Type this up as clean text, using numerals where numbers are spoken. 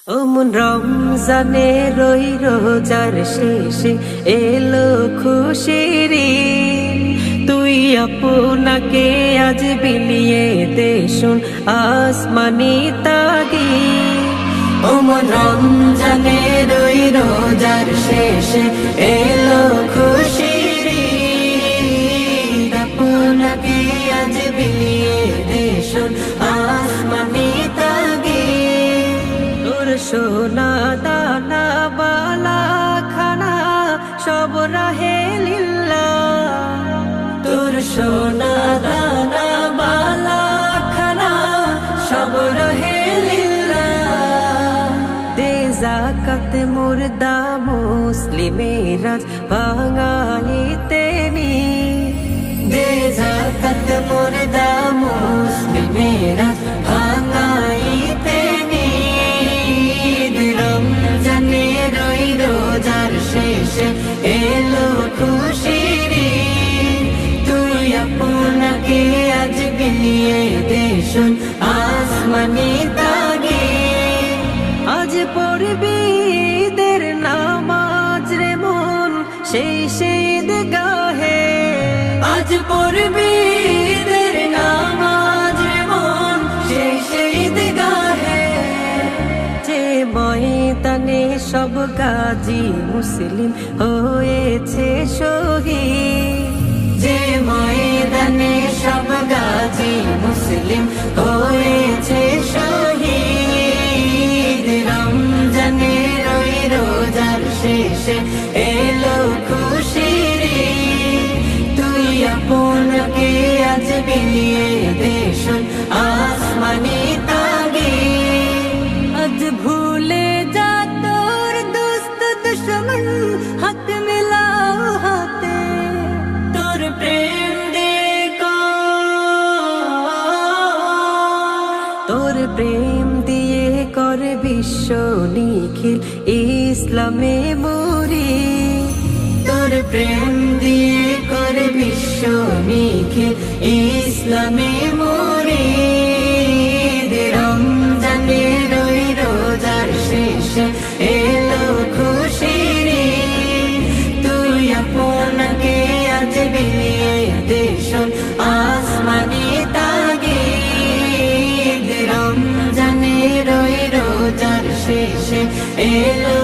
ওমন রমজানে রই রোজার শেষে এলো খুশির ঈদ। তুই আপনাকে আজ বিলিয়ে দে শুন আসমানি তাগীদ। ওমন রমজানে রই রোজার শেষে এলো খুশির ঈদ। আপনাকে আজ বিলিয়ে দে শুন আসমানি তাগীদ। তোর সোনা দানা বালা খানা সব রাহে লিল্লাহ। তোর সোনা দানা বালা খানা সব রাহে লিল্লাহ। দে যাকাত মুর্দা মুসলিমেরাজ ভাঙাইতে নি। দে যাকাত মুর্দা মুসলিমেরাজ ভাঙাইতে নি। রমজানে রই রোজার শেষে এলো খুশির ঈদ। তুই আপনাকে আজ বিলিয়ে দে শুন আসমানি তাগীদ। আজ পড়বি ঈদের নামাজ রে মন সেই ঈদগাহে। আজ পড়বি ঈদের নামাজ রে মন সেই ঈদগাহে। যে ময়দানে সব গাজী মুসলিম হয়েছে শহীদ। যে ময়দানে সব গাজী মুসলিম হয়েছে শহীদ। রমজানে রই রোজার শেষে এলো খুশির ঈদ। তুই আপনাকে আজ বিলিয়ে দে শুন আসমানি তাগীদ। আজ ভুলে যা তোর দোস্ত দুশ্মন হাত মিলাও হাতে। তোর প্রেম দে তোর প্রেম দিয়ে কর বিশ্ব নিখিল ইসলামে মরি। তোর প্রেম দিয়ে কর বিশ্ব নিখিল ইসলামে মরি। রমজানে রই রোজার শেষে এলো খুশির ঈদ। তুই আপনাকে আজ বিলিয়ে দে শুন আসমানি তাগীদ। রমজানে রই রোজার শেষে এলো